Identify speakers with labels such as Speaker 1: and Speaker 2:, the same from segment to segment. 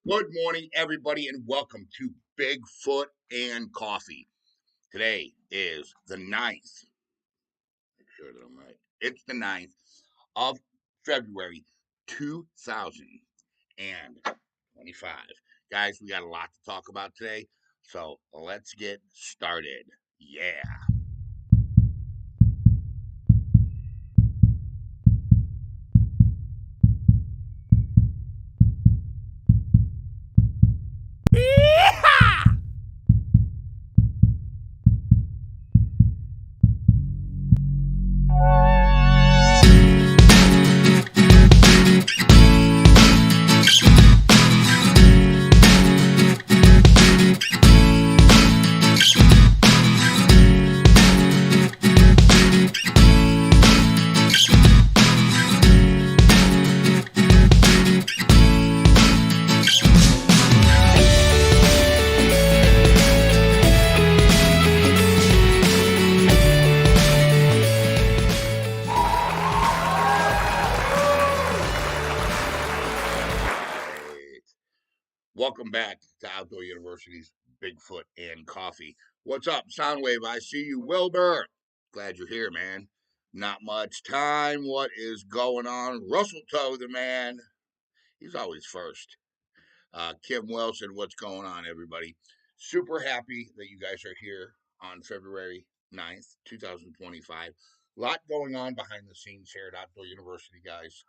Speaker 1: Good morning, everybody, and welcome to Bigfoot and Coffee. Today is the 9th. Make sure that I'm right. It's the 9th of February, 2025. Guys, we got a lot to talk about today, so let's get started. Yeah. Welcome back to Outdoor University's Bigfoot and Coffee. What's up, Soundwave? I see you, Wilbur. Glad you're here, man. Not much time. What is going on? Russell Toe, the man. He's always first. Kim Wilson, what's going on, everybody? Super happy that you guys are here on February 9th, 2025. A lot going on behind the scenes here at Outdoor University, guys.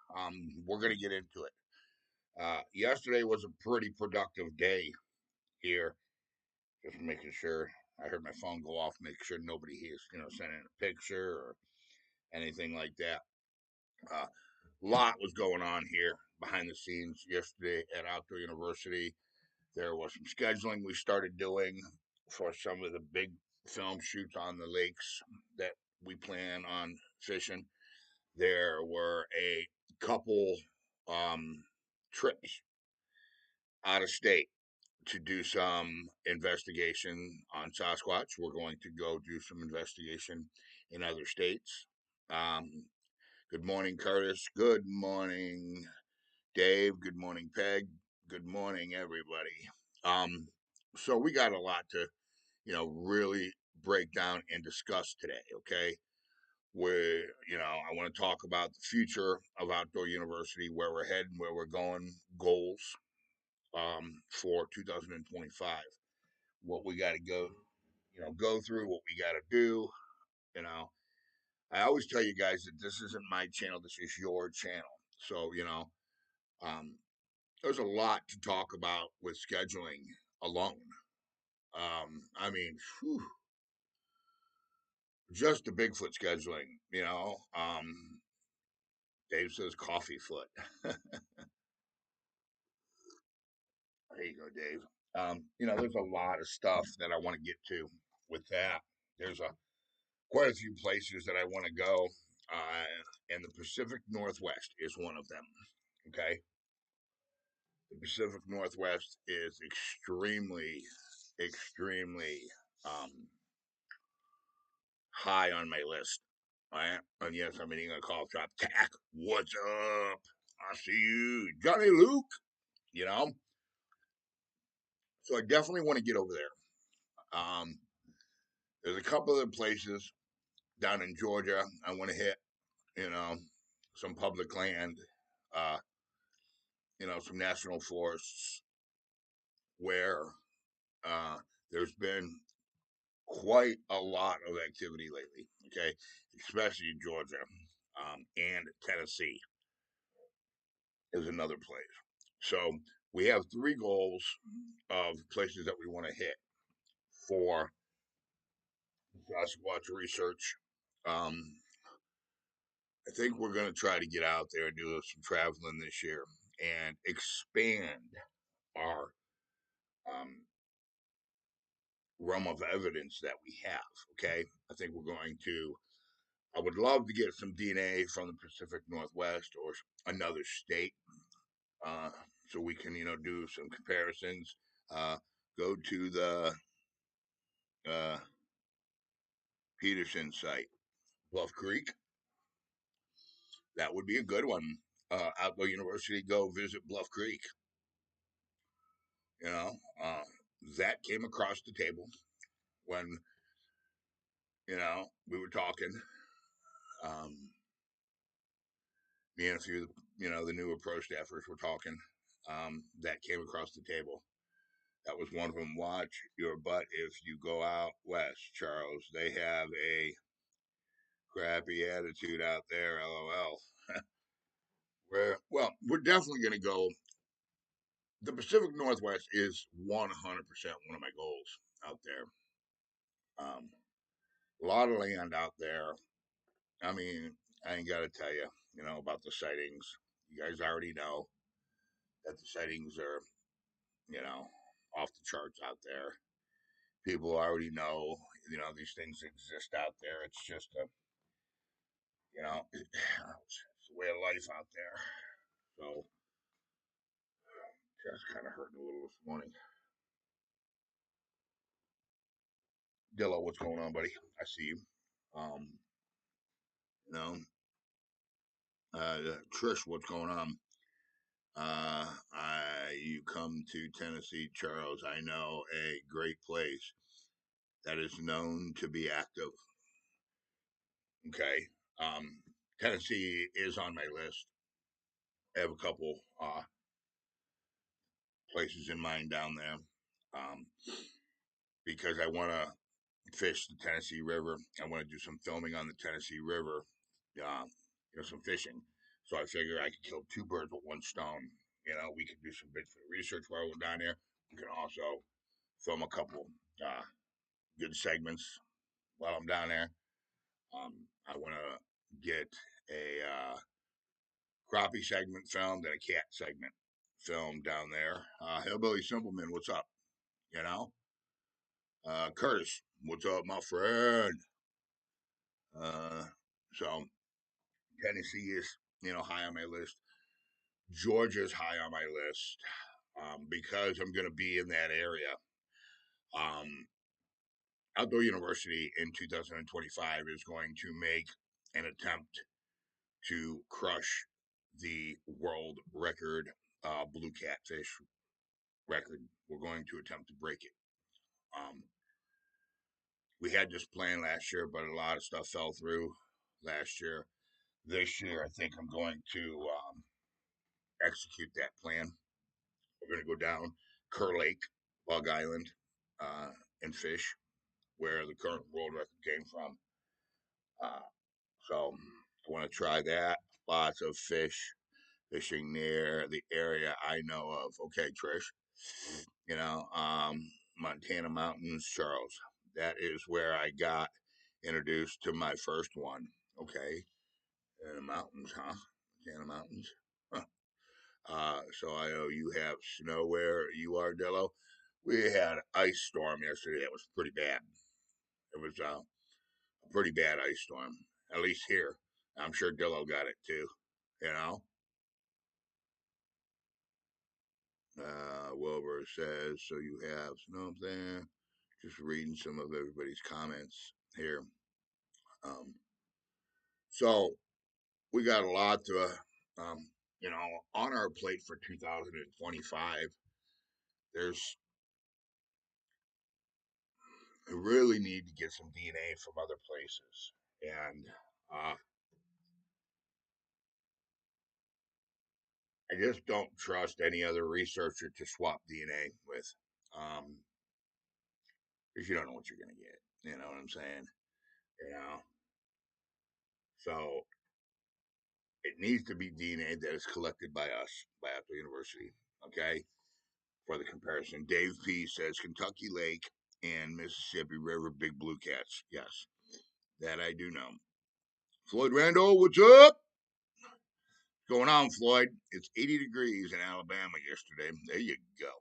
Speaker 1: We're going to get into it. Yesterday was a pretty productive day here. Just making sure I heard my phone go off, make sure nobody is, sending a picture or anything like that. A lot was going on here behind the scenes yesterday at Outdoor University. There was some scheduling we started doing for some of the big film shoots on the lakes that we plan on fishing. There were a couple trips out of state to do some investigation on Sasquatch. We're going to go do some investigation in other states. Um, good morning, Curtis. Good morning, Dave. Good morning, Peg. Good morning, everybody. So we got a lot to, really break down and discuss today. Okay, where I want to talk about the future of Outdoor University, where we're heading, where we're going, goals for 2025, what we got to go through, what we got to do. You know, I always tell you guys that this isn't my channel, this is your channel. So, um, there's a lot to talk about with scheduling alone. I mean, whew, just the Bigfoot scheduling, Dave says coffee foot. There you go, Dave. There's a lot of stuff that I want to get to with that. There's quite a few places that I want to go, and the Pacific Northwest is one of them. Okay, the Pacific Northwest is extremely, extremely high on my list. Right? And yes, I'm eating a call drop. Tack, what's up? I see you, Johnny Luke. You know, so I definitely want to get over there. There's a couple of places down in Georgia I want to hit. You know, some public land. Uh, some national forests where uh, there's been quite a lot of activity lately. Okay, especially in Georgia and Tennessee is another place. So we have three goals of places that we want to hit for Sasquatch research. Um, I think we're going to try to get out there and do some traveling this year and expand our um, realm of evidence that we have. Okay, I think we're going to. I would love to get some DNA from the Pacific Northwest or another state, uh, so we can do some comparisons. Uh, go to the uh, Peterson site, Bluff Creek. That would be a good one. Outdoor University, go visit Bluff Creek. You know, uh, that came across the table when we were talking. Um, Me and a few, the newer pro staffers were talking. That came across the table. That was one of them. Watch your butt if you go out west, Charles. They have a crappy attitude out there. LOL. We're definitely going to go. The Pacific Northwest is 100% one of my goals out there. A lot of land out there. I mean, I ain't got to tell you, about the sightings. You guys already know that the sightings are, you know, off the charts out there. People already know, these things exist out there. It's just it's the way of life out there. So, chest kind of hurting a little this morning. Dillo, what's going on, buddy? I see you. Um, you know, Trish, what's going on? You come to Tennessee, Charles. I know a great place that is known to be active. Okay. Um, Tennessee is on my list. I have a couple places in mind down there um, because I want to fish the Tennessee River. I want to do some filming on the Tennessee River, some fishing. So I figure I could kill two birds with one stone. We could do some Bigfoot research while we're down there. We can also film a couple good segments while I'm down there. I want to get a crappie segment filmed and a cat segment filmed down there. Hillbilly Simpleman, what's up? You know, Curtis, what's up, my friend? Uh, so Tennessee is, high on my list. Georgia's high on my list because I'm going to be in that area. Um, Outdoor University in 2025 is going to make an attempt to crush the world record blue catfish record. We're going to attempt to break it. Um, we had this plan last year, but a lot of stuff fell through last year. This year, I think I'm going to execute that plan. We're going to go down Kerr Lake, Bug Island, and fish where the current world record came from. Uh, so I want to try that. Lots of fishing near the area I know of. Okay, Trish. You know, Montana Mountains, Charles. That is where I got introduced to my first one. Okay, in the mountains, huh? Montana Mountains. Huh. So I know you have snow where you are, Dello. We had an ice storm yesterday. It was pretty bad. It was a pretty bad ice storm, at least here. I'm sure Dillo got it too. You know. Wilbur says, so you have snow up there. Just reading some of everybody's comments here. Um, so we got a lot to, on our plate for 2025. There's I really need to get some DNA from other places, and I just don't trust any other researcher to swap DNA with, because you don't know what you're gonna get. You know what I'm saying? You know, so it needs to be DNA that is collected by us, by Apple University. Okay, for the comparison. Dave P says Kentucky Lake and Mississippi River big blue cats. Yes, that I do know. Floyd Randall, what's up? What's going on, Floyd? It's 80 degrees in Alabama yesterday. There you go.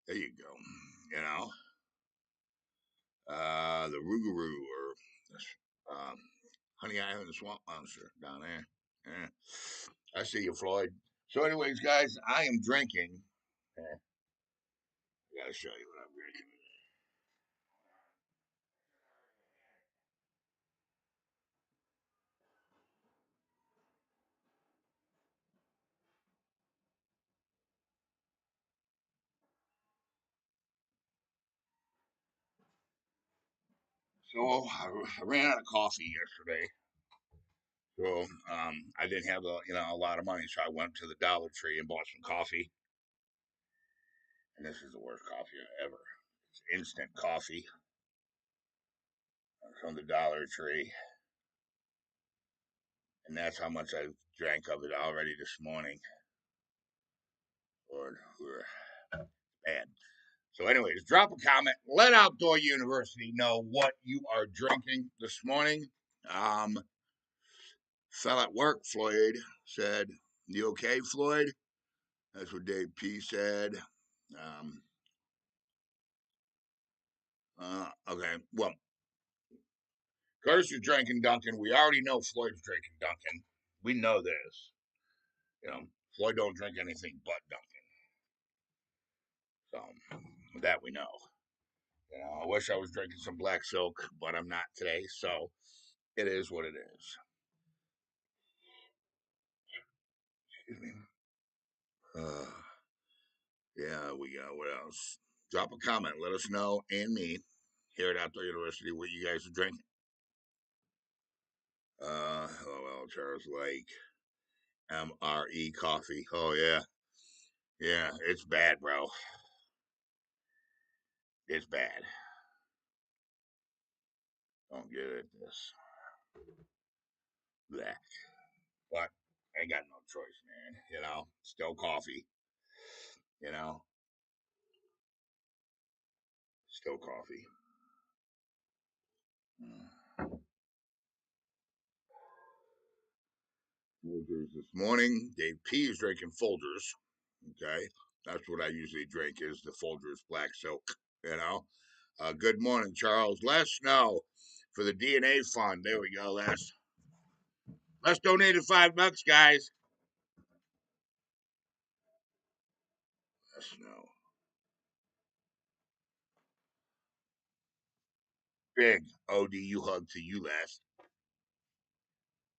Speaker 1: There you go. You know, the Rougarou or Honey Island Swamp Monster down there. Yeah. I see you, Floyd. So, anyways, guys, I am drinking. I gotta show you what I'm drinking. So I ran out of coffee yesterday. So I didn't have a lot of money, so I went to the Dollar Tree and bought some coffee. And this is the worst coffee ever. It's instant coffee from the Dollar Tree, and that's how much I drank of it already this morning. Lord, we're bad. So, anyways, drop a comment. Let Outdoor University know what you are drinking this morning. Fell at work, Floyd said, "You okay, Floyd?" That's what Dave P said. Um, okay, well, Curtis is drinking Duncan. We already know Floyd's drinking Duncan. We know this. Floyd don't drink anything but Duncan. So that we know. I wish I was drinking some black silk, but I'm not today. So it is what it is. Excuse me. Uh, yeah, we got what else? Drop a comment. Let us know and me here at Outdoor University what you guys are drinking. Charles Lake, MRE coffee. Oh yeah, yeah, it's bad, bro. It's bad. Don't get it. This, bleh. But I got no choice, man. Still coffee. You know, still coffee. Mm. Folgers this morning. Dave P is drinking Folgers. Okay, that's what I usually drink is the Folgers Black Silk. You know. Good morning, Charles. Les Snow for the DNA fund. There we go, Les. Les donated $5, guys. Les Snow. Big ODU hug to you, Les.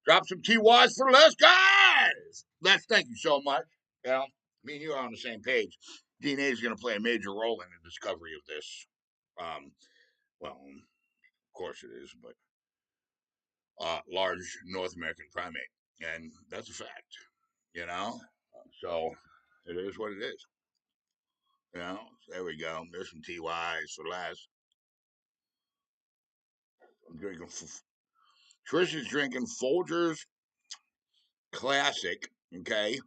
Speaker 1: Drop some TYs for Les, guys. Les, thank you so much. Me and you are on the same page. DNA is going to play a major role in the discovery of this. Um, of course it is, but large North American primate, and that's a fact. You know, so it is what it is. There we go. There's some TYs for last. I'm drinking. Trish is drinking Folgers Classic, okay,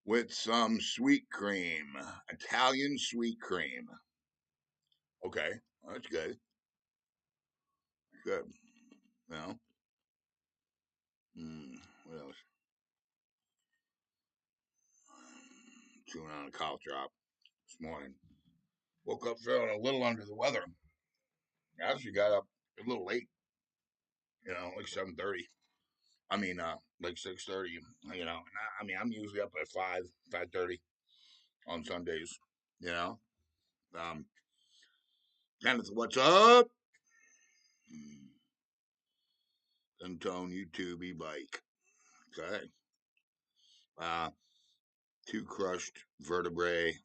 Speaker 1: with some sweet cream, Italian sweet cream. Okay, that's good. Good. You know. What else? Chewing on a cough drop this morning. Woke up feeling a little under the weather. I actually got up a little late. Like 7:30. I mean, like 6:30. I'm usually up at 5:30 on Sundays. You know, um, Kenneth, what's up? Untone YouTube e-bike. Okay. Uh, two crushed vertebrae.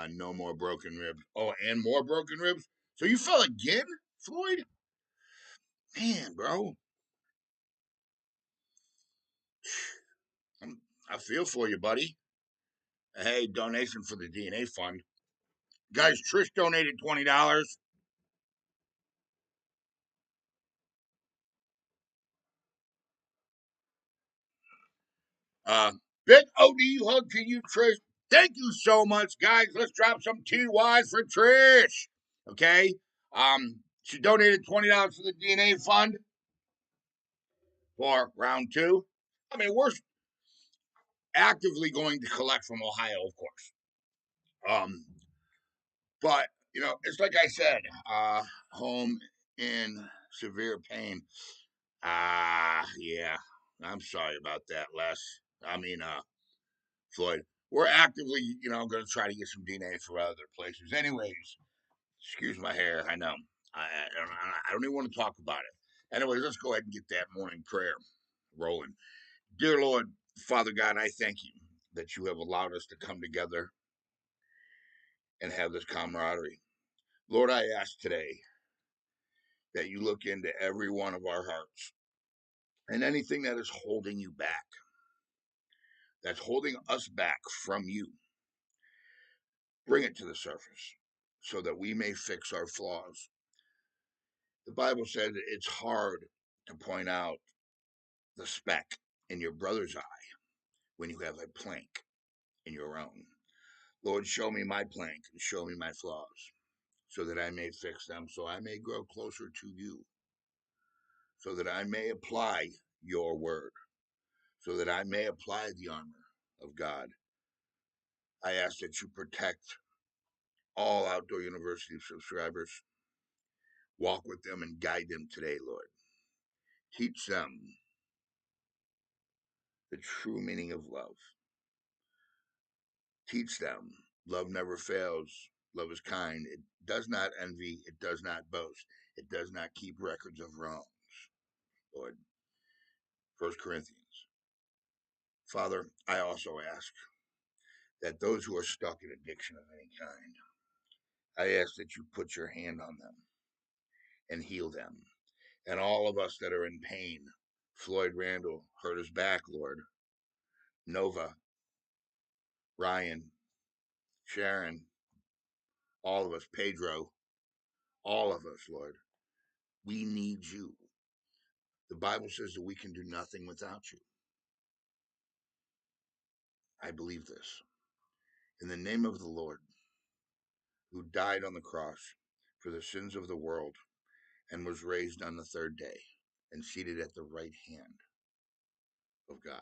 Speaker 1: No more broken ribs. Oh, and more broken ribs. So you fell again, Floyd? Man, bro. I feel for you, buddy. Hey, donation for the DNA fund. Guys, Trish donated $20. Uh, Big OD hug to you, Trish. Thank you so much, guys. Let's drop some TYs for Trish. Okay. She donated $20 for the DNA fund for round two. I mean, we're actively going to collect from Ohio, of course. But it's like I said, home in severe pain. Yeah. I'm sorry about that, Les. I mean, Floyd. We're actively, going to try to get some DNA for other places. Anyways, excuse my hair. I know. I don't even want to talk about it. Anyways, let's go ahead and get that morning prayer rolling. Dear Lord, Father God, I thank you that you have allowed us to come together and have this camaraderie. Lord, I ask today that you look into every one of our hearts and anything that is holding you back, that's holding us back from you, bring it to the surface so that we may fix our flaws. The Bible said it's hard to point out the speck in your brother's eye when you have a plank in your own. Lord, show me my plank and show me my flaws so that I may fix them, so I may grow closer to you, so that I may apply your word, so that I may apply the armor of God. I ask that you protect all Outdoor University subscribers. Walk with them and guide them today, Lord. Teach them the true meaning of love. Teach them love never fails. Love is kind. It does not envy. It does not boast. It does not keep records of wrongs. Lord, 1 Corinthians. Father, I also ask that those who are stuck in addiction of any kind, I ask that you put your hand on them and heal them. And all of us that are in pain, Floyd Randall hurt his back, Lord. Nova, Ryan, Sharon, all of us, Pedro, all of us, Lord, we need you. The Bible says that we can do nothing without you. I believe this. In the name of the Lord, who died on the cross for the sins of the world and was raised on the third day and seated at the right hand of God.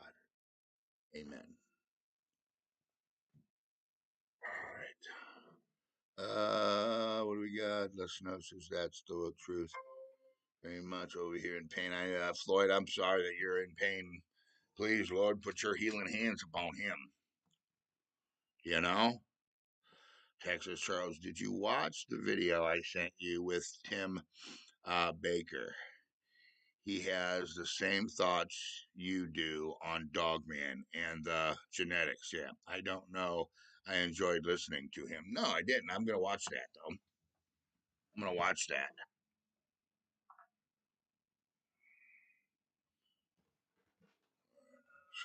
Speaker 1: Amen. All right. What do we got? Let's know since that's still the truth. Very much over here in pain. Floyd, I'm sorry that you're in pain. Please, Lord, put your healing hands upon him. You know? Texas Charles, did you watch the video I sent you with Tim Baker? He has the same thoughts you do on Dogman and genetics. Yeah, I don't know. I enjoyed listening to him. No, I didn't. I'm going to watch that, though. I'm going to watch that.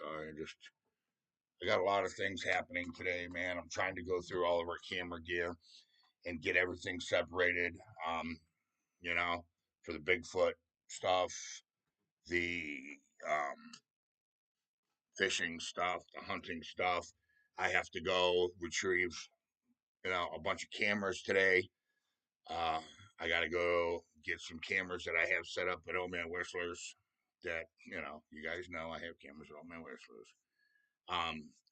Speaker 1: Sorry, I got a lot of things happening today, man. I'm trying to go through all of our camera gear and get everything separated. You know, for the Bigfoot stuff, the fishing stuff, the hunting stuff. I have to go retrieve, a bunch of cameras today. Uh, I got to go get some cameras that I have set up at Old Man Whistler's. That you guys know I have cameras at Old Man Whistler's.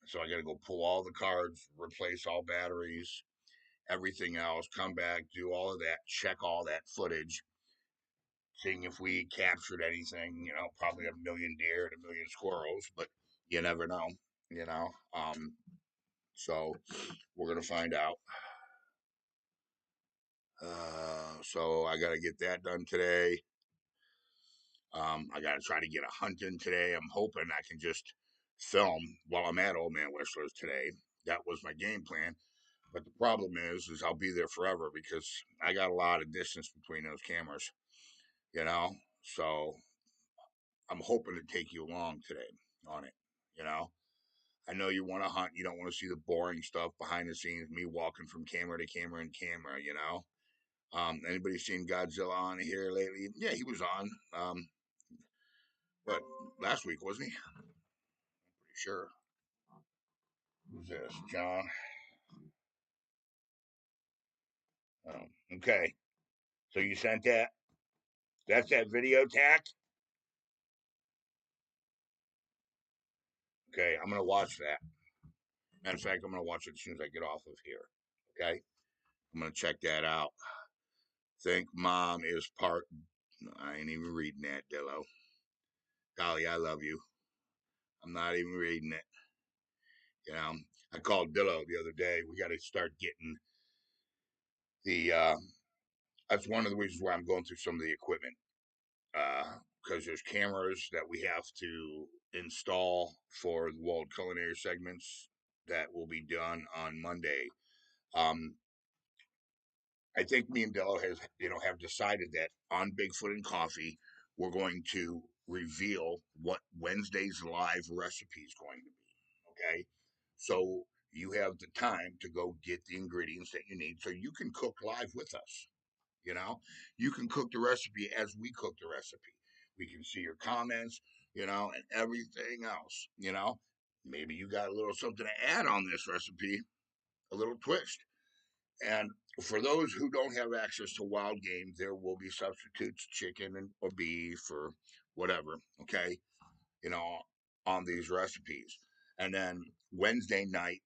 Speaker 1: So I got to go pull all the cards, replace all batteries, everything else, come back, do all of that, check all that footage, seeing if we captured anything, probably a million deer and a million squirrels, but you never know, you know. So we're gonna find out. So I gotta get that done today. I gotta try to get a hunt in today. I'm hoping I can just film while I'm at Old Man Whistler's today. That was my game plan. But the problem is I'll be there forever because I got a lot of distance between those cameras, you know. So I'm hoping to take you along today on it, you know. I know you want to hunt. You don't want to see the boring stuff behind the scenes, me walking from camera to camera and camera, you know. Anybody seen Godzilla on here lately? Yeah, he was on. What, last week, wasn't he? Pretty sure. Who's this? John? Okay. So you sent that? That's that video tack? Okay, I'm going to watch that. Matter of fact, I'm going to watch it as soon as I get off of here. Okay? I'm going to check that out. Think mom is part. I ain't even reading that, Dillo. Dolly, I love you. I'm not even reading it. I called Dillo the other day. We got to start getting the. That's one of the reasons why I'm going through some of the equipment. Because there's cameras that we have to install for the World Culinary segments that will be done on Monday. Um, I think me and Dello has have decided that on Bigfoot and Coffee, we're going to reveal what Wednesday's live recipe is going to be. Okay, so you have the time to go get the ingredients that you need, so you can cook live with us. You know, you can cook the recipe as we cook the recipe. We can see your comments, and everything else. Maybe you got a little something to add on this recipe, a little twist. And for those who don't have access to wild game, there will be substitutes, chicken or beef or whatever, okay, you know, on these recipes. And then Wednesday night,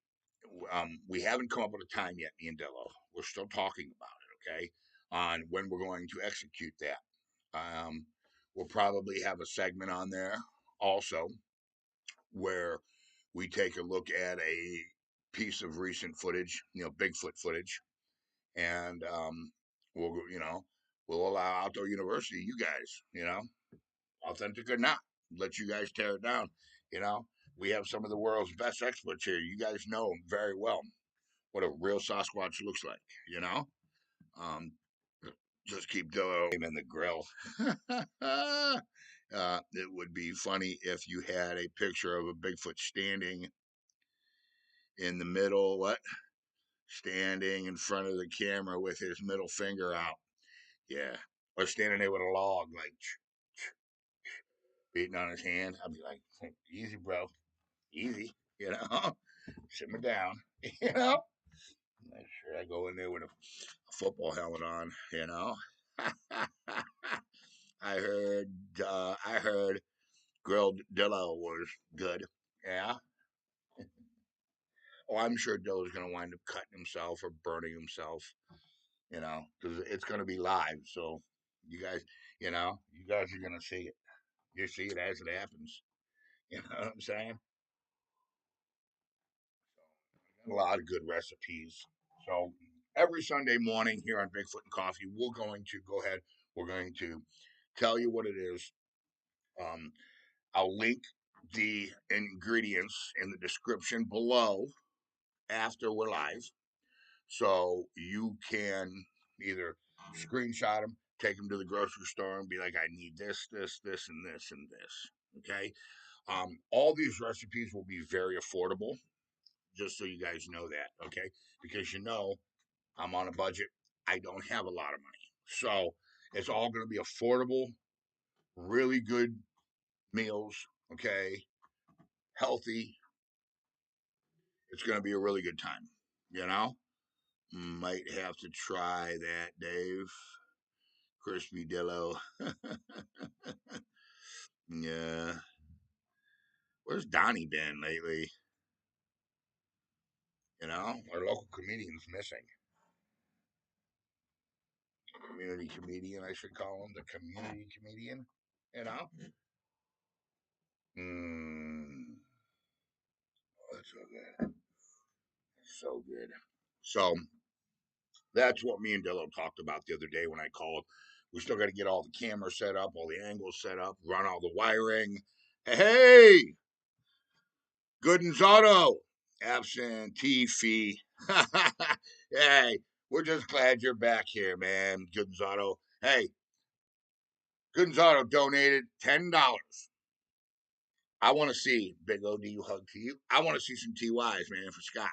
Speaker 1: we haven't come up with a time yet, me and Dello. We're still talking about it, okay, on when we're going to execute that. We'll probably have a segment on there also where we take a look at a piece of recent footage, Bigfoot footage, and we'll we'll allow Outdoor University, you guys, authentic or not, let you guys tear it down. You know, we have some of the world's best experts here. You guys know very well what a real Sasquatch looks like. You know, um, just keep Dillo in the grill. It would be funny if you had a picture of a Bigfoot standing in the middle, standing in front of the camera with his middle finger out. Yeah. Or standing there with a log, like beating on his hand. I'd be like, easy, bro. Easy. Sit me down. You know? Make sure I go in there with a football helmet on, I heard grilled Dillo was good. Yeah. Oh, I'm sure Dillo's gonna wind up cutting himself or burning himself, because it's gonna be live. So you guys, you guys are gonna see it. You see it as it happens. You know what I'm saying? A lot of good recipes. So every Sunday morning here on Bigfoot and Coffee, we're going to go ahead. We're going to tell you what it is. Um, I'll link the ingredients in the description below after we're live, so you can either screenshot them, take them to the grocery store, and be like, "I need this, this, this, and this, and this." Okay. All these recipes will be very affordable, just so you guys know that, okay? Because I'm on a budget. I don't have a lot of money. So it's all going to be affordable, really good meals, okay? Healthy. It's going to be a really good time, you know? Might have to try that, Dave. Crispy Dillo. Yeah. Where's Donnie been lately? Our local comedian's missing. Community comedian, I should call him. The community comedian, you know? Mm, oh, that's so good. So good. So that's what me and Dillo talked about the other day when I called. We still got to get all the cameras set up, all the angles set up, run all the wiring. Hey, Gooden's Auto, absentee fee. Hey, we're just glad you're back here, man. Gooden's Auto. Hey, Gooden's Auto donated $10. I want to see Big OD hug to you. I want to see some TYs, man, for Scott.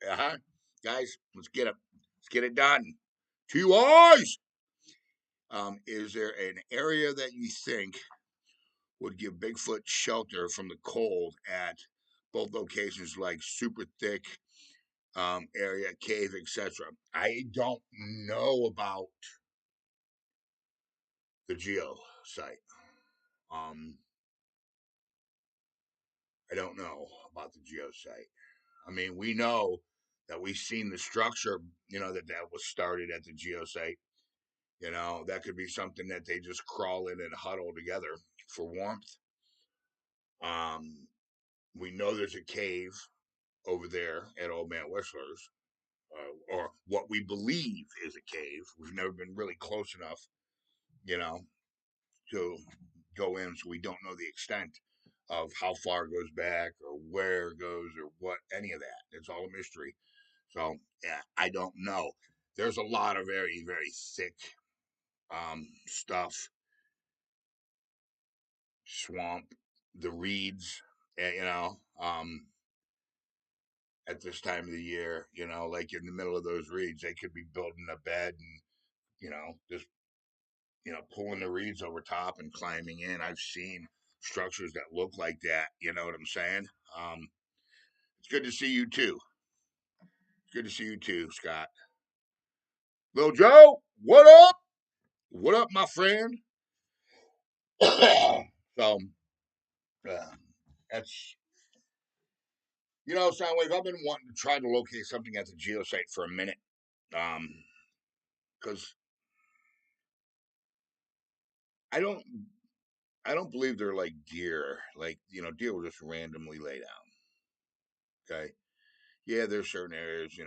Speaker 1: Uh-huh. Guys, let's get it. Let's get it done. TYs! Is there an area that you think would give Bigfoot shelter from the cold at both locations, like super thick area, cave, etc.? I don't know about the geo site. Um, I don't know about the geo site. I mean, we know that we've seen the structure, that was started at the geo site. That could be something that they just crawl in and huddle together for warmth. Um, we know there's a cave over there at Old Man Whistler's, or what we believe is a cave. We've never been really close enough, you know, to go in, so we don't know the extent of how far it goes back or where it goes or what any of that. It's all a mystery. So yeah, I don't know. there's a lot of very, very thick stuff, swamp, the reeds, at this time of the year, like in the middle of those reeds, they could be building a bed and, just, pulling the reeds over top and climbing in. I've seen structures that look like that. You know what I'm saying? Um, it's good to see you too. It's good to see you too, Scott. Little Joe, what up? What up, my friend? So, uh, that's, Soundwave, I've been wanting to try to locate something at the geosite for a minute. Because I don't, I don't believe they're like deer. Like, deer will just randomly lay down. Okay. Yeah, there's certain areas,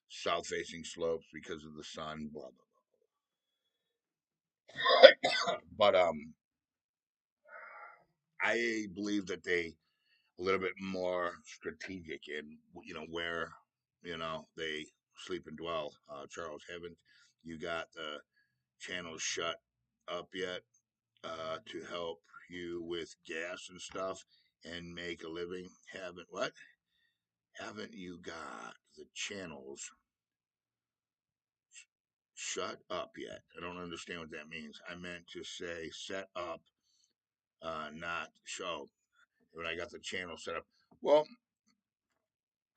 Speaker 1: south facing slopes because of the sun, blah, blah. But I believe that they a little bit more strategic in where they sleep and dwell. Charles, haven't you got the channels shut up yet to help you with gas and stuff and make a living? Haven't you got the channels shut up yet? I don't understand what that means. I meant to say set up, not show. When I got the channel set up, well,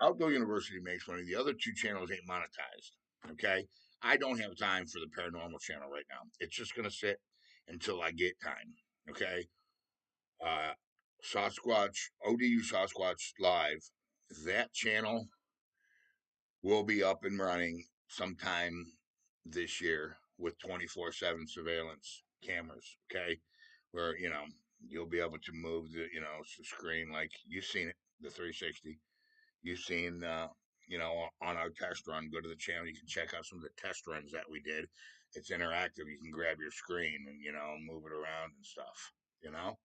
Speaker 1: Outdoor University makes money. The other two channels ain't monetized. Okay, I don't have time for the paranormal channel right now. It's just gonna sit until I get time. Okay, uh, Sasquatch ODU Sasquatch Live. That channel will be up and running sometime this year with 24/7 surveillance cameras. Okay, where you'll be able to move the screen like you've seen it, the 360. You've seen, on our test run. Go to the channel. You can check out some of the test runs that we did. It's interactive. You can grab your screen and move it around and stuff. You know.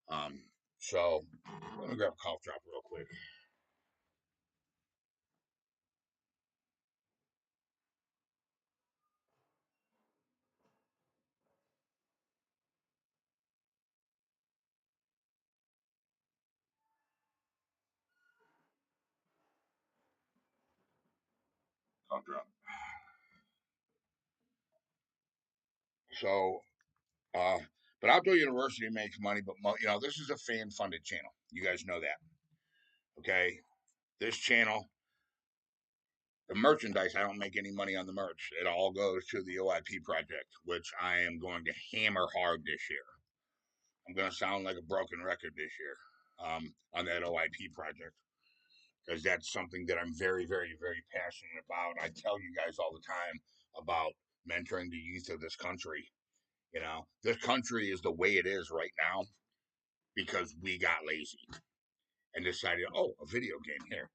Speaker 1: Um. So let me grab a cough drop real quick. Cough drop. So, uh, but Outdoor University makes money, but this is a fan-funded channel. You guys know that, okay? This channel, the merchandise, I don't make any money on the merch. It all goes to the OIP project, which I am going to hammer hard this year. I'm going to sound like a broken record this year on that OIP project because that's something that I'm very, very, very passionate about. I tell you guys all the time about mentoring the youth of this country. This country is the way it is right now because we got lazy and decided, oh, a video game here,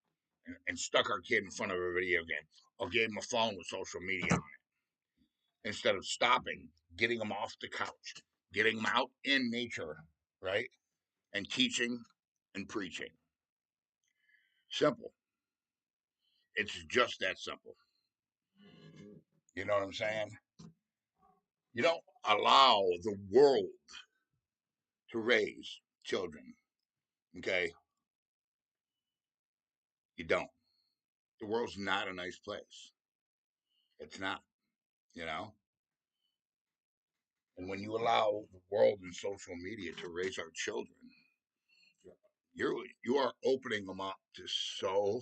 Speaker 1: and stuck our kid in front of a video game or gave him a phone with social media on it instead of stopping, getting them off the couch, getting them out in nature, right? And teaching and preaching. Simple. It's just that simple. You know what I'm saying? You don't allow the world to raise children. Okay? You don't. The world's not a nice place. It's not, you know? And when you allow the world and social media to raise our children, you are opening them up to so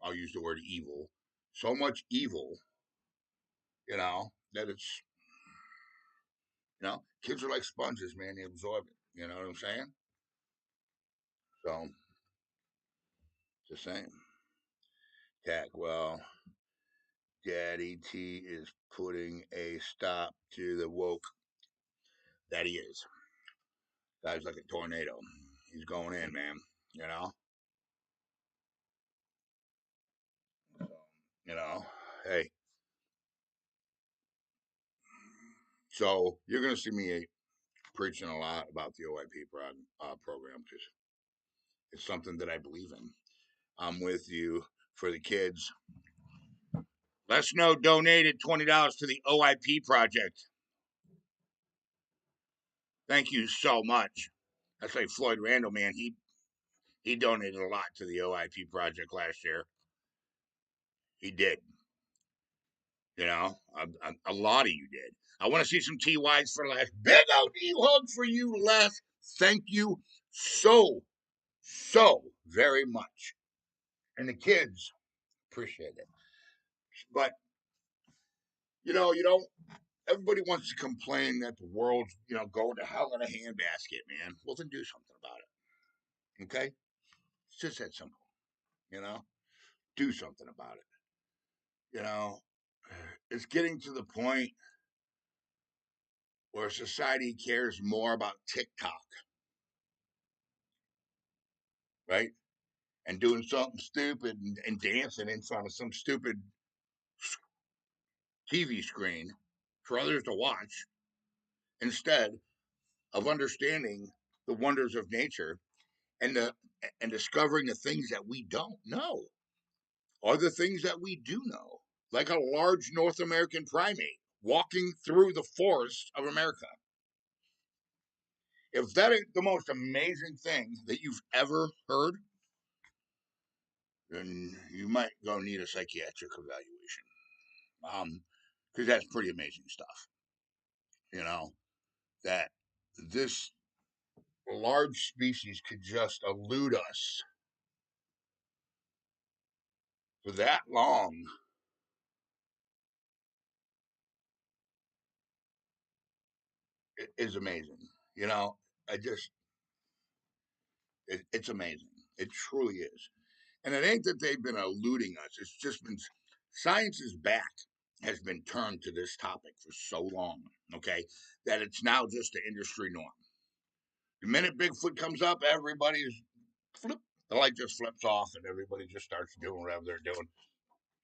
Speaker 1: I'll use the word evil, so much evil, that it's kids are like sponges, man. They absorb it. You know what I'm saying? So it's the same. Tack, well, Daddy T is putting a stop to the woke. That he is. Guy's like a tornado. He's going in, man. You know? So, you know, hey. So you're going to see me preaching a lot about the OIP program because it's something that I believe in. I'm with you for the kids. Les Snow donated $20 to the OIP project. Thank you so much. That's like Floyd Randall, man. He donated a lot to the OIP project last year. He did. You know, a lot of you did. I want to see some TYs for Les. Big OD hug for you, Les. Thank you so very much. And the kids appreciate it. But, you don't, everybody wants to complain that the world's, going to hell in a handbasket, man. Well, then do something about it. Okay? It's just that simple. You know? Do something about it. You know, it's getting to the point where society cares more about TikTok, right? And doing something stupid and dancing in front of some stupid TV screen for others to watch instead of understanding the wonders of nature and the and discovering the things that we don't know or the things that we do know, like a large North American primate walking through the forests of America. If that ain't the most amazing thing that you've ever heard, then you might go need a psychiatric evaluation. Because that's pretty amazing stuff. You know, that this large species could just elude us for that long is amazing. You know, I just, it's amazing. It truly is. And it ain't that they've been eluding us, it's just been science's back has been turned to this topic for so long, okay, that it's now just the industry norm. The minute Bigfoot comes up, everybody's flip. The light just flips off and everybody just starts doing whatever they're doing,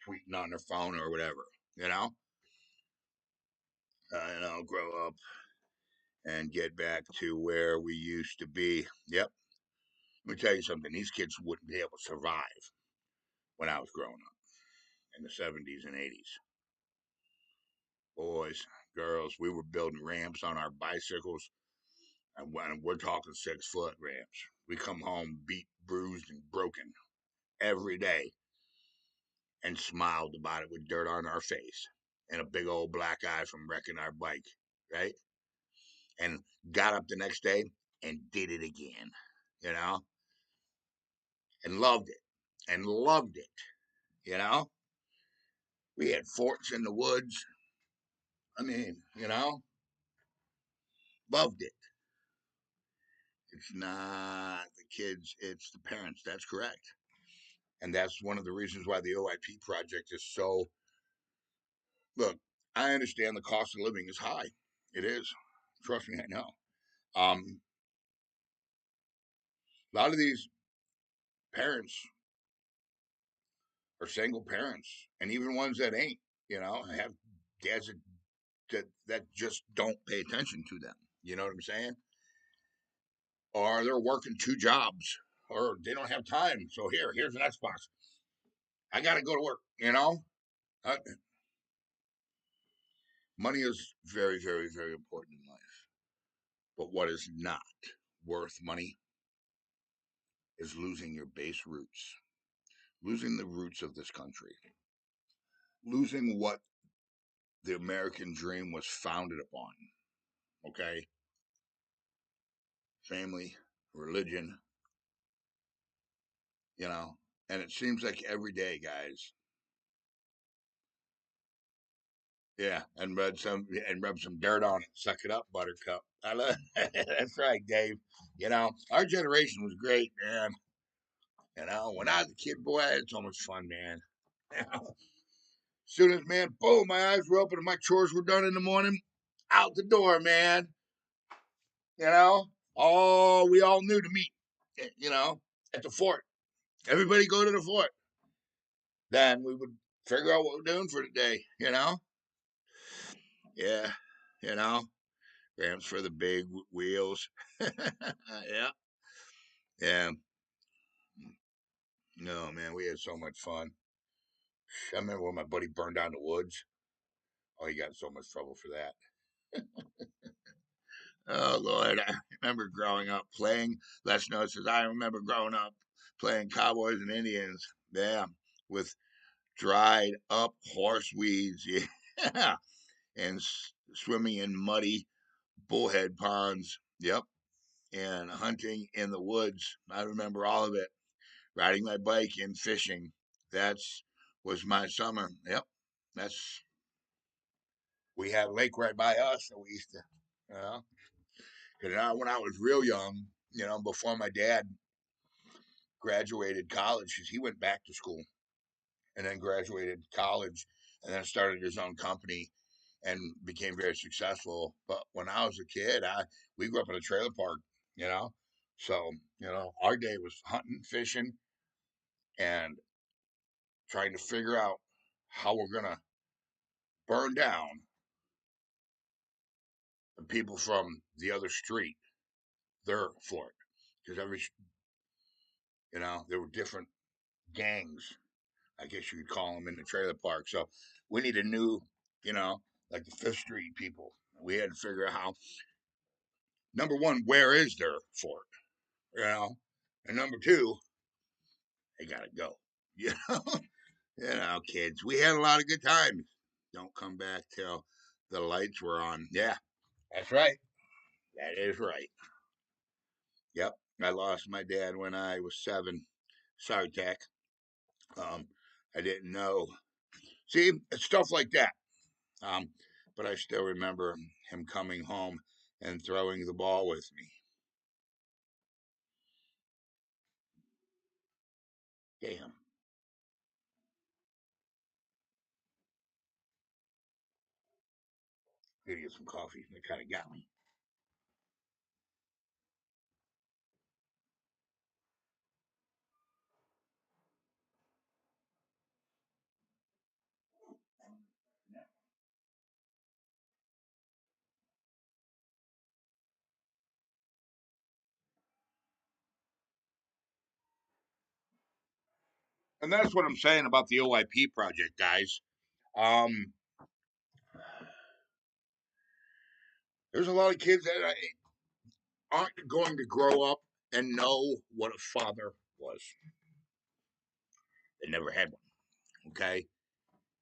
Speaker 1: tweeting on their phone or whatever, you know? Grow up and get back to where we used to be. Yep. Let me tell you something. These kids wouldn't be able to survive when I was growing up in the 70s and 80s. Boys, girls, we were building ramps on our bicycles, and we're talking 6 foot ramps. We come home beat, bruised, and broken every day and smiled about it with dirt on our face and a big old black eye from wrecking our bike, right? And got up the next day and did it again, you know, and loved it and loved it, you know. We had forts in the woods. I mean, loved it. It's not the kids, it's the parents. That's correct. And that's one of the reasons why the OIP project is so. Look, I understand the cost of living is high. It is. Trust me, I know. A lot of these parents are single parents, and even ones that ain't, have dads that just don't pay attention to them. You know what I'm saying? Or they're working 2 jobs, or they don't have time. So here's an Xbox. I got to go to work. Uh, Money is very, very, very important in life. But what is not worth money is losing your base roots, losing the roots of this country, losing what the American dream was founded upon. Okay? Family, religion, you know. And it seems like every day, guys. Yeah, and rub some dirt on it. Suck it up, Buttercup. I love that's right, Dave. Our generation was great, man. When I was a kid, boy, I had so much fun, man. Soon as, man, boom, my eyes were open and my chores were done in the morning, out the door, man. You know, we all knew to meet, at the fort. Everybody go to the fort. Then we would figure out what we're doing for the day. Yeah, you know, ramps for the big wheels. Yeah, yeah. No, man, we had so much fun. I remember when my buddy burned down the woods. Oh, he got in so much trouble for that. Oh Lord, I remember growing up playing. Les Snow says I remember growing up playing cowboys and Indians. Yeah, with dried up horse weeds. Yeah, and swimming in muddy bullhead ponds. Yep, and hunting in the woods. I remember all of it. Riding my bike and fishing. That's was my summer. Yep, that's we have a lake right by us, so we used to, you know. Because when I was real young, before my dad graduated college, 'cause he went back to school and then graduated college and then started his own company and became very successful. But when I was a kid, we grew up in a trailer park, you know. So, our day was hunting, fishing, and trying to figure out how we're gonna burn down the people from the other street, their fort. Because there were different gangs, I guess you could call them, in the trailer park. So we need a new, you know, like the Fifth Street people. We had to figure out how. Number one, where is their fort? You know, and number two, they gotta go. You know, kids. We had a lot of good times. Don't come back till the lights were on. Yeah, that's right. That is right. Yep. I lost my dad when I was 7. Sorry, Tech. Um, I didn't know. See, it's stuff like that. Um, but I still remember him coming home and throwing the ball with me. Damn. Gotta get some coffee. That kind of got me. And that's what I'm saying about the OIP project, guys. Um, there's a lot of kids that aren't going to grow up and know what a father was. They never had one. Okay,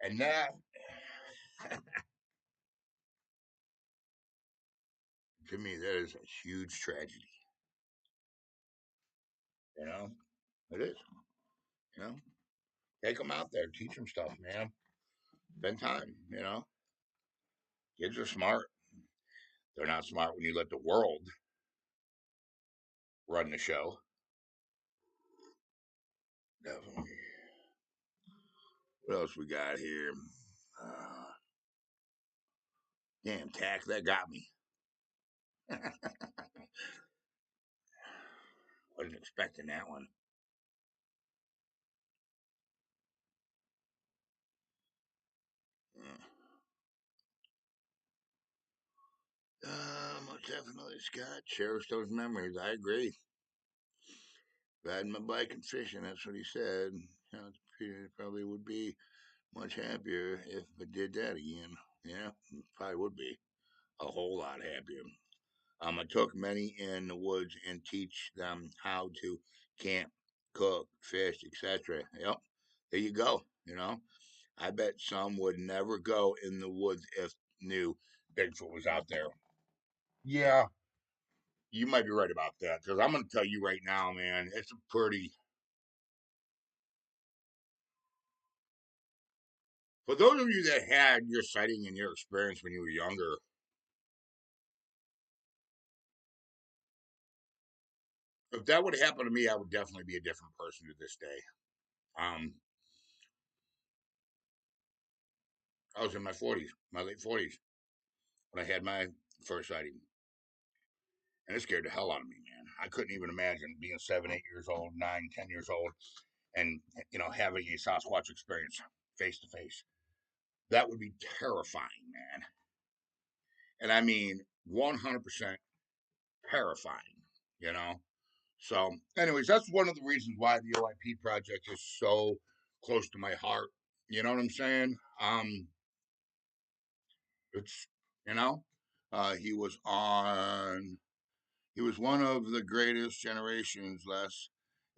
Speaker 1: and that to me that is a huge tragedy. You know, it is. You know, take them out there, teach them stuff, man. Spend time. Kids are smart. They're not smart when you let the world run the show. Definitely. What else we got here? Uh, Damn, tax that got me. Wasn't expecting that one. Most definitely, Scott. Cherish those memories. I agree. Riding my bike and fishing. That's what he said. Probably would be much happier if I did that again. Yeah, probably would be a whole lot happier. I took many in the woods and teach them how to camp, cook, fish, etc. Yep, there you go. I bet some would never go in the woods if knew Bigfoot was out there. Yeah, you might be right about that because I'm going to tell you right now, man, it's a pretty. For those of you that had your sighting and your experience when you were younger, if that would happen to me, I would definitely be a different person to this day. Um, I was in my 40s, my late 40s, when I had my first sighting. And it scared the hell out of me, man. I couldn't even imagine being 7, 8 years old, 9, 10 years old, and having a Sasquatch experience face to face. That would be terrifying, man. And I mean, 100% terrifying. You know. So, anyways, that's one of the reasons why the OIP project is so close to my heart. You know what I'm saying? It's you know, he was on. He was one of the greatest generations. Les,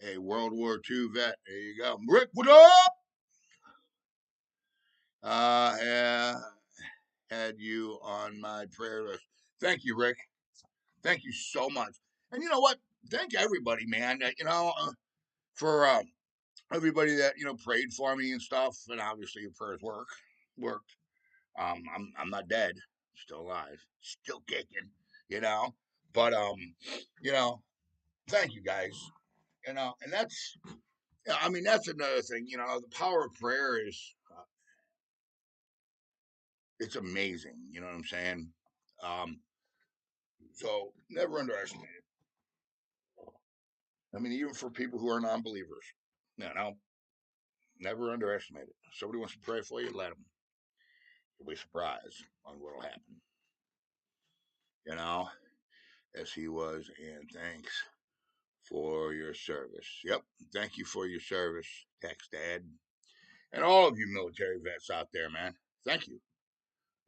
Speaker 1: a World War II vet. There you go, Rick. What up? Yeah, had you on my prayer list. Thank you, Rick. Thank you so much. And you know what? Thank everybody, man. For everybody that prayed for me and stuff. And obviously, your prayers worked. I'm not dead, still alive, still kicking. You know, but you know, thank you guys. And that's I mean that's another thing. The power of prayer is it's amazing. You know what I'm saying? Um, so never underestimate it. I mean, even for people who are non-believers, never underestimate it. If somebody wants to pray for you, let them. You'll be surprised on what'll happen. You know, as he was, and thanks for your service. Yep, thank you for your service, Tex Dad, and all of you military vets out there, man. Thank you.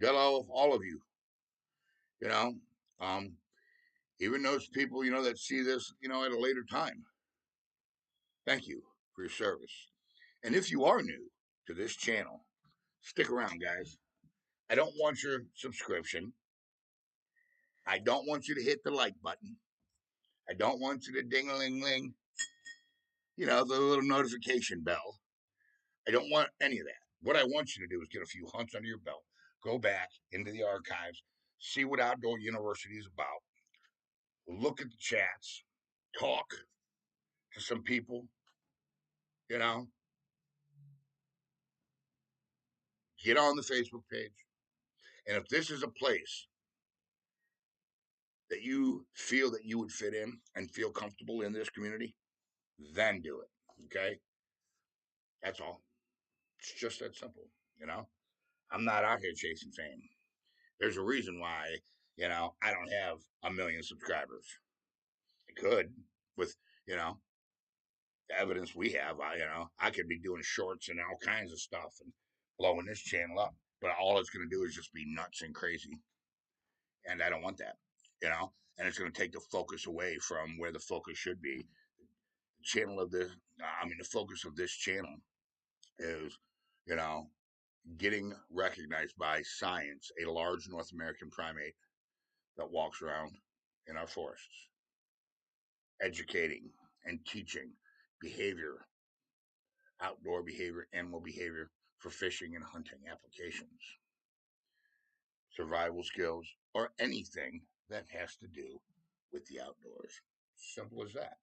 Speaker 1: Got all of you. You know, um, even those people that see this at a later time. Thank you for your service. And if you are new to this channel, stick around, guys. I don't want your subscription. I don't want you to hit the like button. I don't want you to ding a ling ling, the little notification bell. I don't want any of that. What I want you to do is get a few hunts under your belt, go back into the archives, see what Outdoor University is about, look at the chats, talk to some people, you know, get on the Facebook page. And if this is a place that you feel that you would fit in and feel comfortable in this community, then do it. Okay? That's all. It's just that simple, you know? I'm not out here chasing fame. There's a reason why, I don't have a million subscribers. I could with, you know, the evidence we have. I could be doing shorts and all kinds of stuff and blowing this channel up. But all it's going to do is just be nuts and crazy. And I don't want that, and it's going to take the focus away from where the focus should be. The focus of this channel is, you know, getting recognized by science, a large North American primate that walks around in our forests, educating and teaching behavior, outdoor behavior, animal behavior for fishing and hunting applications, survival skills, or anything that has to do with the outdoors. Simple as that.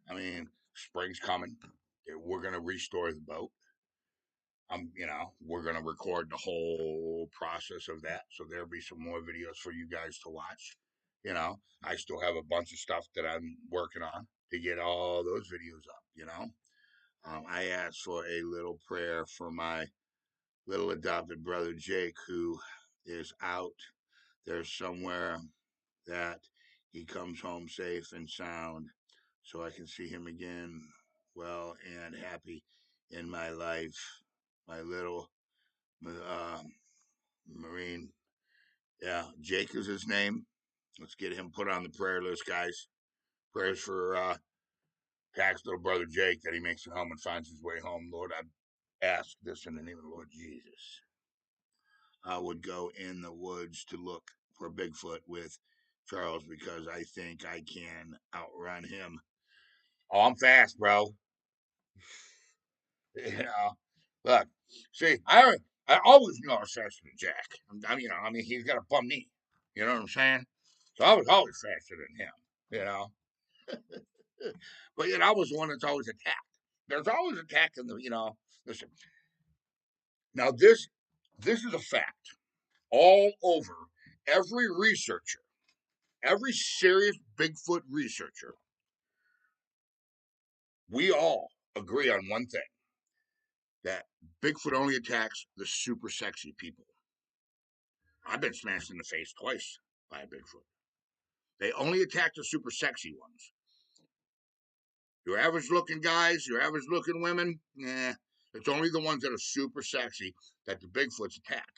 Speaker 1: I mean, spring's coming. We're going to restore the boat. We're going to record the whole process of that. So there'll be some more videos for you guys to watch. I still have a bunch of stuff that I'm working on to get all those videos up. I asked for a little prayer for my little adopted brother, Jake, who is out there somewhere, that he comes home safe and sound so I can see him again, well and happy in my life. My little uh, Marine. Yeah, Jake is his name. Let's get him put on the prayer list, guys. Prayers for Pack's little brother Jake, that he makes it home and finds his way home. Lord, I ask this in the name of the Lord Jesus. I would go in the woods to look for Bigfoot with Charles because I think I can outrun him. Oh, I'm fast, bro. Look, see, I always knew I was faster than Jack. He's got a bum knee. You know what I'm saying? So I was always faster than him. You know, but yet I was the one that's always attacked. There's always attack in the. Listen, now this is a fact. All over, every researcher, every serious Bigfoot researcher, we all agree on one thing: that Bigfoot only attacks the super sexy people. I've been smashed in the face twice by a Bigfoot. They only attack the super sexy ones. Your average looking guys, your average looking women, nah, It's only the ones that are super sexy that the Bigfoots attack.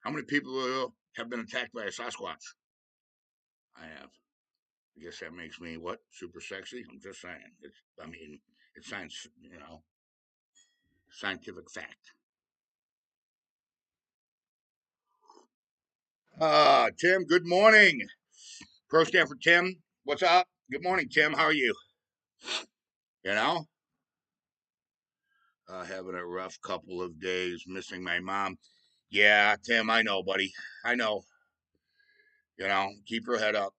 Speaker 1: How many people have been attacked by a Sasquatch? I have. I guess that makes me what? Super sexy? I'm just saying. I mean, it's science, scientific fact. Tim, good morning. Pro stand for Tim. What's up? Good morning, Tim. How are you? You know, having a rough couple of days, missing my mom. Yeah, Tim, I know, buddy. I know. Keep your head up.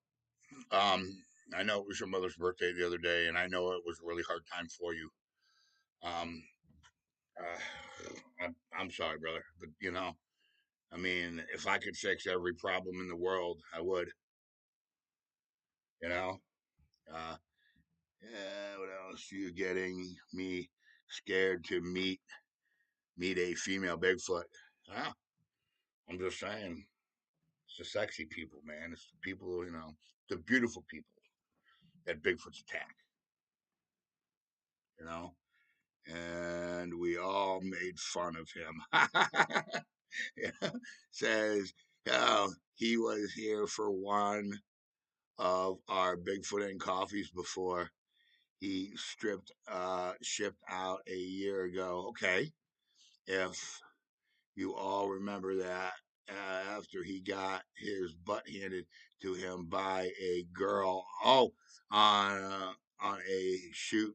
Speaker 1: I know it was your mother's birthday the other day, and I know it was a really hard time for you. Um, I'm sorry, brother, but I mean, if I could fix every problem in the world, I would. You know. Uh, yeah. What else? You're getting me scared to meet a female Bigfoot. Ah, I'm just saying. It's the sexy people, man. It's the people, the beautiful people that Bigfoot's attack. You know. And we all made fun of him. Yeah. Says, oh, he was here for one of our Bigfoot and coffees before he shipped out a year ago. Okay, if you all remember that, after he got his butt handed to him by a girl. Oh, on a shoot.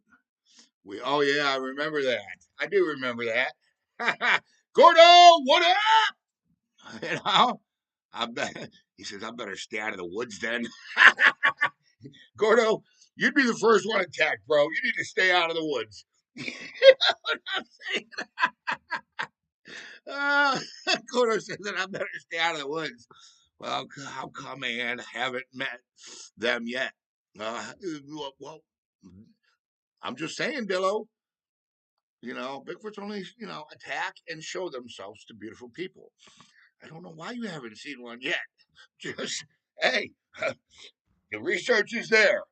Speaker 1: Oh yeah, I remember that. I do remember that. Gordo, what up? You know, I bet he says I better stay out of the woods then. Gordo, you'd be the first one attacked, bro. You need to stay out of the woods. You know what I'm saying? Uh, Gordo says that I better stay out of the woods. Well, how come, man? Haven't met them yet. Well, I'm just saying, Dillo. Bigfoots only, attack and show themselves to beautiful people. I don't know why you haven't seen one yet. Just, hey, the research is there.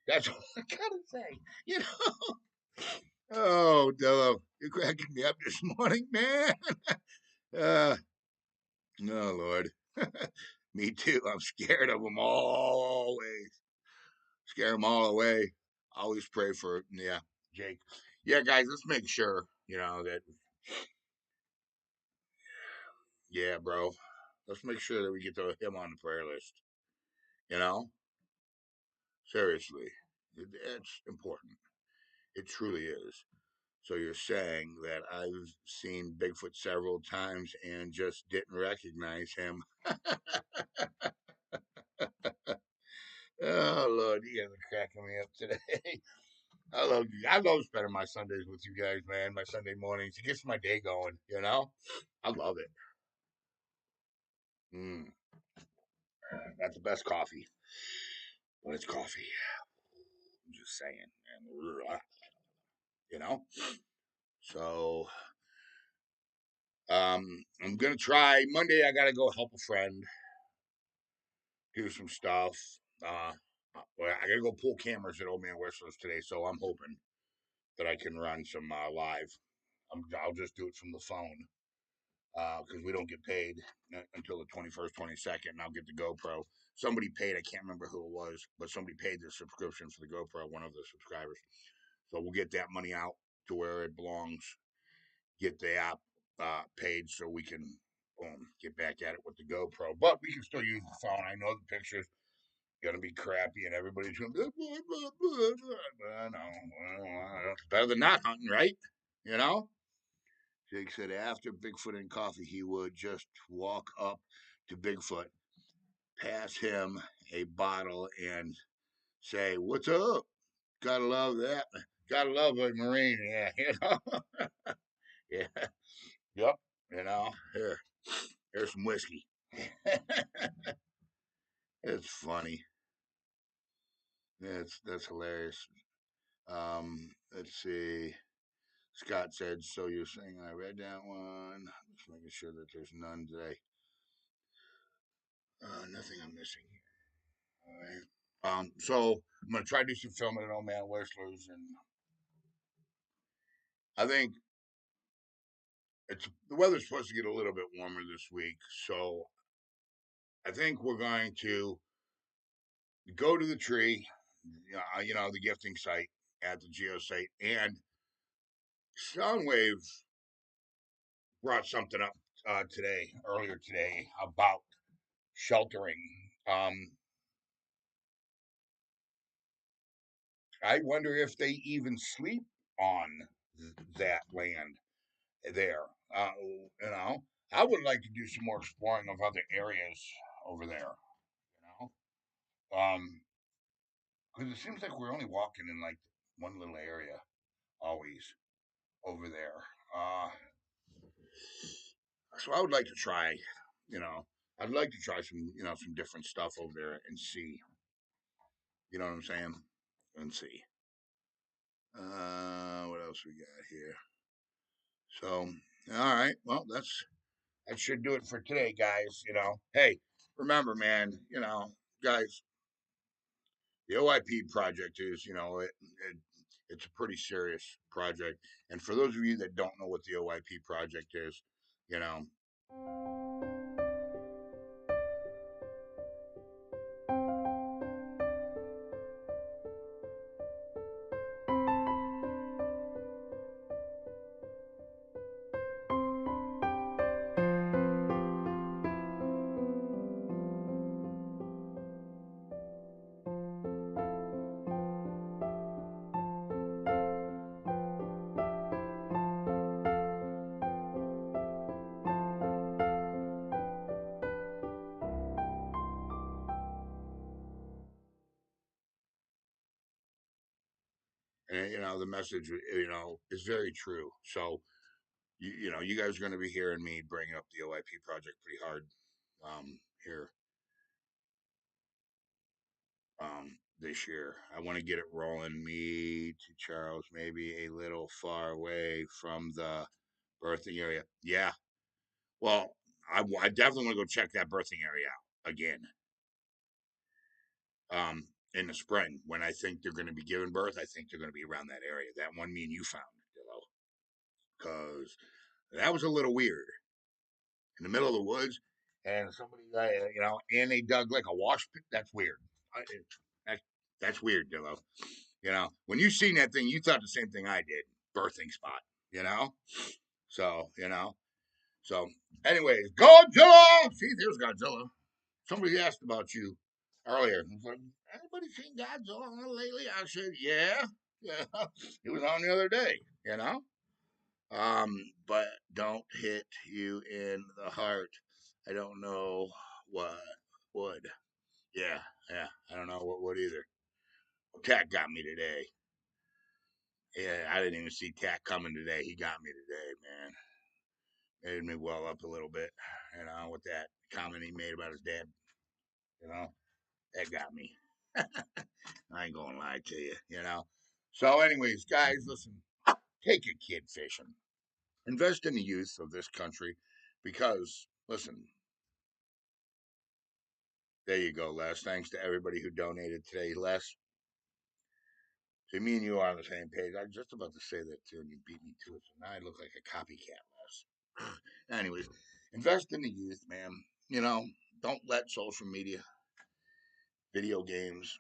Speaker 1: That's all I gotta say. You know. Oh, Dillo, you're cracking me up this morning, man. Uh, no, Lord. Me too. I'm scared of them always. Scare them all away. Always pray for, yeah, Jake. Yeah, guys, let's make sure, that, yeah, bro. Let's make sure that we get him on the prayer list. You know? Seriously. It's important. It truly is. So you're saying that I've seen Bigfoot several times and just didn't recognize him. Oh Lord, you guys are cracking me up today. I love spending my Sundays with you guys, man. My Sunday mornings. It gets my day going, I love it. Mm, that's the best coffee. But it's coffee. I'm just saying, man. You know? So I'm gonna try Monday. I gotta go help a friend do some stuff. Uh, well, I gotta go pull cameras at Old Man Whistler's today, so I'm hoping that I can run some live. I'll just do it from the phone because we don't get paid until the 21st, 22nd, and I'll get the GoPro. Somebody paid, I can't remember who it was, but somebody paid their subscription for the GoPro, one of the subscribers. So we'll get that money out to where it belongs, get the app paid so we can get back at it with the GoPro. But we can still use the phone. I know the pictures gonna be crappy and everybody's gonna be I know. Better than not hunting, right? You know? Jake said after Bigfoot and coffee, he would just walk up to Bigfoot, pass him a bottle, and say, "What's up?" Gotta love that. Gotta love a Marine. Yeah, yeah, yep. Here's some whiskey. It's funny. That's hilarious. Let's see. Scott said, "So you're saying I read that one? Just making sure that there's none today. Nothing I'm missing here. All right. So I'm gonna try to do some filming at Old Man Whistler's, and I think the weather's supposed to get a little bit warmer this week, so I think we're going to go to the tree, the gifting site at the geo site, and Soundwave brought something up earlier today, about sheltering. Um, I wonder if they even sleep on that land there. You know, I would like to do some more exploring of other areas over there. Because it seems like we're only walking in like one little area always over there. So I would like to try. You know, I'd like to try some different stuff over there and see. You know what I'm saying? And see. What else we got here? So, all right. Well, that should do it for today, guys. Hey, remember, man. Guys, the OIP project is, it's a pretty serious project. And for those of you that don't know what the OIP project is, you know, and the message, is very true. So, you guys are going to be hearing me bring up the OIP project pretty hard here this year. I want to get it rolling. Me to Charles, maybe a little far away from the birthing area. Yeah. Well, I definitely want to go check that birthing area out again. In the spring, when I think they're going to be giving birth, I think they're going to be around that area. That one me and you found, because that was a little weird in the middle of the woods, and somebody, and they dug like a wash pit. That's weird. That, that's weird, Dillo. When you seen that thing, you thought the same thing I did. Birthing spot, you know. So So, anyways, Godzilla. See, there's Godzilla. Somebody asked about you earlier. It's like, anybody seen Godzilla lately? I said, yeah, yeah. It was on the other day, but don't hit you in the heart. I don't know what would. Yeah, yeah. I don't know what would either. Well, Cat got me today. Yeah, I didn't even see Cat coming today. He got me today, man. Made me well up a little bit, with that comment he made about his dad. You know, that got me. I ain't gonna lie to you. So, anyways, guys, listen, take your kid fishing. Invest in the youth of this country because, listen, there you go, Les. Thanks to everybody who donated today. Les, see, me and you are on the same page. I was just about to say that too, and you beat me to it. So now I look like a copycat, Les. Anyways, invest in the youth, man. Don't let social media, video games,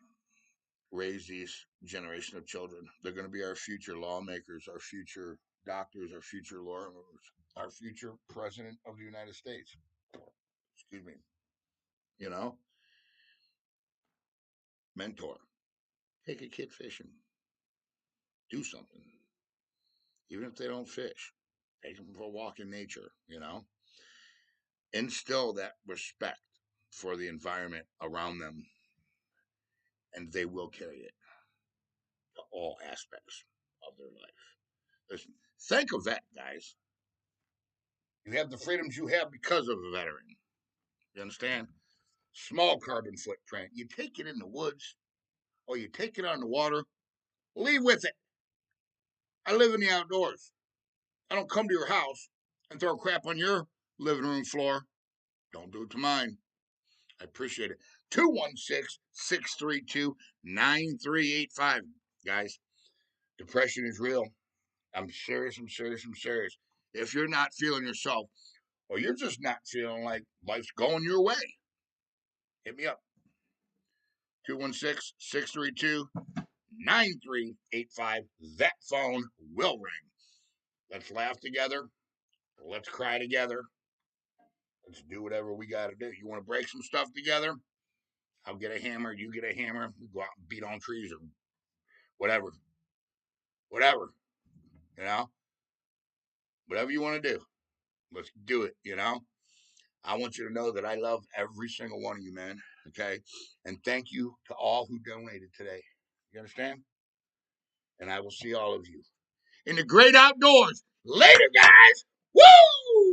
Speaker 1: raise these generation of children. They're going to be our future lawmakers, our future doctors, our future lawyers, our future president of the United States. Excuse me. You know, mentor. Take a kid fishing. Do something. Even if they don't fish, take them for a walk in nature. Instill that respect for the environment around them, and they will carry it to all aspects of their life. Listen, think of that, guys. You have the freedoms you have because of a veteran. You understand? Small carbon footprint. You take it in the woods or you take it on the water, leave with it. I live in the outdoors. I don't come to your house and throw crap on your living room floor. Don't do it to mine. I appreciate it. 216-632-9385. Guys, depression is real. I'm serious. I'm serious. I'm serious. If you're not feeling yourself, or you're just not feeling like life's going your way, hit me up. 216-632-9385. That phone will ring. Let's laugh together. Let's cry together. Let's do whatever we got to do. You want to break some stuff together? I'll get a hammer. You get a hammer. We go out and beat on trees or whatever. Whatever. You know? Whatever you want to do. Let's do it. You know? I want you to know that I love every single one of you, man. Okay? And thank you to all who donated today. You understand? And I will see all of you in the great outdoors. Later, guys. Woo!